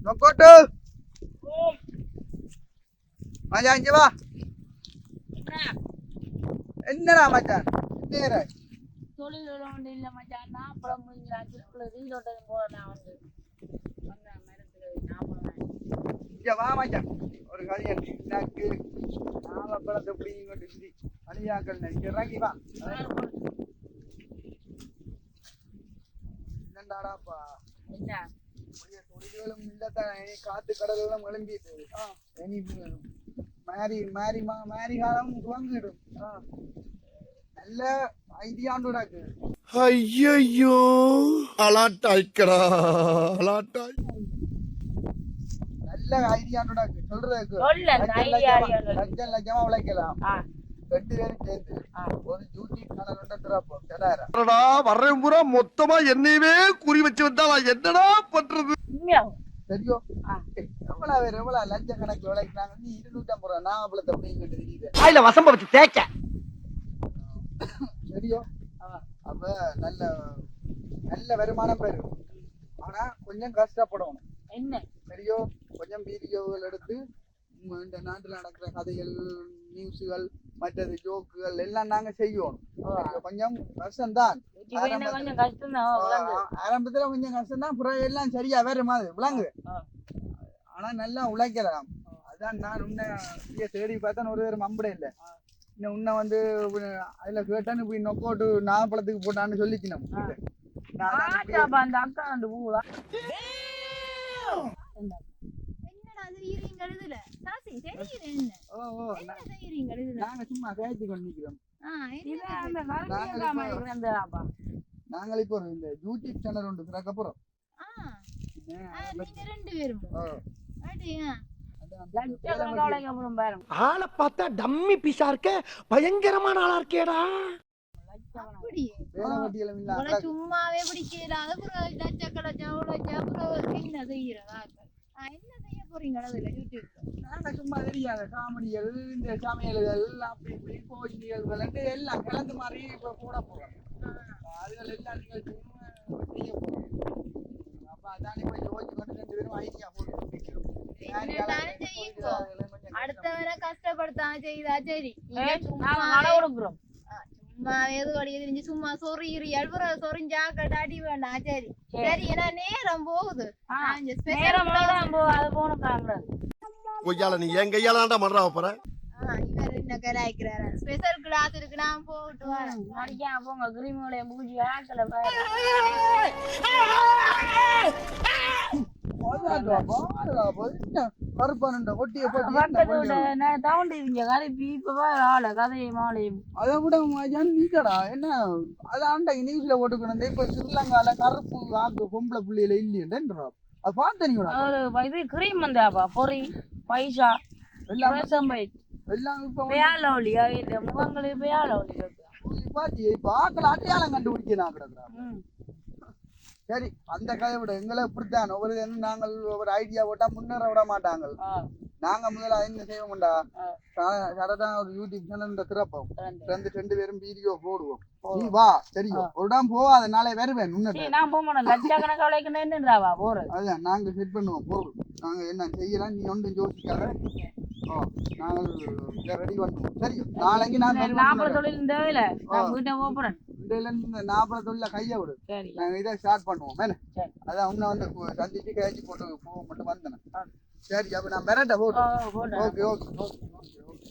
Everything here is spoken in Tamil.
நொக்கோட்டு மச்சான் இங்க வா. என்னடா மச்சான் தொழில் ஒன்று இல்லை மச்சான். நாப்பழம் ரீலோட்டது போல நான் வந்து இங்க வா மச்சான். ஒரு கல்யாணம் எனக்கு நாவப்பழத்தை பிடிங்கி கொண்டு இந்தி மணியாக்கள் இங்க இறங்கி வா. என்னடாடாப்பா என்ன தொழில்களும் இல்லத்தான். காத்து கடல்களும் எழும்பிட்டு இனி மாறி காலம் துவங்கிடும். நல்ல ஐடியாண்டுடாக்கு. ஐயோ அலாட்டாய்க்கடா அலாட்டாய். நல்ல ஐடியாண்டுடாக்கு சொல்றதுக்கு லட்சம் லட்சமா உழைக்கலாம். 2 பேரும் சேர்ந்து ஒரு யூடியூப் சேனல் ஒன்று வர்றேன் பூரா மொத்தமா என்னையவே குறி வச்சு வந்தா என்னடா பண்றது? சரியோ எவ்வளவு லட்சக்கணக்கில் உழைக்கிறாங்க. நீ 250 ரூபா நாவப்பழத்தை அப்படிங்கிட்டு வசம்ப வச்சு தேய்க்க. சரியோ அப்ப நல்ல நல்ல வருமானம் பெறும். ஆனா கொஞ்சம் கஷ்டப்படணும். என்ன சரியோ கொஞ்சம் வீடியோகள் எடுத்து இந்த நாட்டுல நடக்கிற கதைகள் நியூஸுகள் மற்றது ஜோக்குகள் எல்லாம் நாங்க செய்வோம். கொஞ்சம் கஷ்டம்தான். ஆரம்பத்துல கொஞ்சம் கஷ்டம்தான். பிறகு எல்லாம் சரியா வேற மாதிரி விளங்கு. ஆனா நல்லா உழைக்கலாம். அதான் நான் உன்னை தேடி பார்த்தேன். ஒரு பேர் மம்பட இல்லை. இன்னும் உன்னை வந்து அதுல கேட்டான்னு போய் நொக்கோட்டு நாவப்பழத்துக்கு போட்டான்னு சொல்லிக்கணும். நாங்க சும்மா பேசி கொண்டிருக்கிறோம். நாங்கள் இப்போ இந்த யூடியூப் சேனல் ஒன்று திறக்க போறோம். ஆளை பார்த்தா டம்மி பீஸா இருக்க, பயங்கரமான ஆளா இருக்கேடா. சும்மாவே பிடிக்கலாத என்ன செய்யறதா என்ன செய்ய போறீங்க? நாங்க சும்மா தெரியாத காமெடிகள் இந்த சமையல்கள் அப்படி இப்படி கோயில்கள் எல்லாம் கலந்து மாதிரி இப்ப போட போறோம். அதுகள் எல்லாம் நிகழ்ச்சியும் செய்ய போறோம். அப்ப அதான் இப்ப யோசிச்சு கொண்டு 2 பேரும் ஐடியா போட்டு அடுத்தவரை கஷ்டப்படுத்தாம செய்தா சரி. சும்மா எது வழிய தெரிஞ்சு சும்மா சொறி சொறிஞ்சா கட்டாடி வேண்டாம். சரி சரி ஏன்னா நேரம் போகுது. கொய்யால நீ என் கையால தான்டா மறா போற. இவர் என்ன கலாய்க்கிறாரு. ஸ்பெஷல் கிளாஸ் இருக்கு, நான் போட்டு வரேன். மடிக்கா போங்க கிரிமோலைய மூஞ்சி ஆக்கல அதை விட நீக்கடா என்ன அதான்டா நியூஸ்ல போட்டுக்கணும். இப்ப ஸ்ரீலங்கால கருப்பு ஆக்கு பொம்பளை புள்ளியில இல்லையன்றா அது பார்த்தீங்களா? இது கிரீம் வந்தாப்பா பொறி பைசா எல்லாம் இப்ப முகங்களே பாத்தி இப்ப ஆக்கள் அடையாளம் கண்டுபிடிக்கிறான் கிடக்குறா. சரி அந்த கதை விட எங்களை இப்படித்தான் ஒவ்வொரு நாங்கள் ஒவ்வொரு ஐடியா போட்டா முன்னேற விட மாட்டாங்க. நாங்க முதல்ல என்ன செய்வோம்டா சடதான் ஒரு யூடியூப் சேனல் திறப்போம். 2 பேரும் வீடியோ போடுவோம். நீ வா சரியா ஒரு இடம் போ. அதனால வருவேன். அதான் நாங்க செட் பண்ணுவோம். போடுவோம். நாங்க என்ன செய்யலாம் நீ ஒன்றும் யோசிக்காத. நாங்கள் ரெடி பண்ணுவோம். சரி நாளைக்கு நான் நாற்பது தொழில கைய விடு. நாங்க இதை ஸ்டார்ட் பண்ணுவோம். அதான் உன்னை வந்து சந்திச்சு கழிச்சு போட்டு போக மட்டும் வந்தேன். சரி அப்ப நான் பெறட்ட போட்டு. Okay okay okay okay.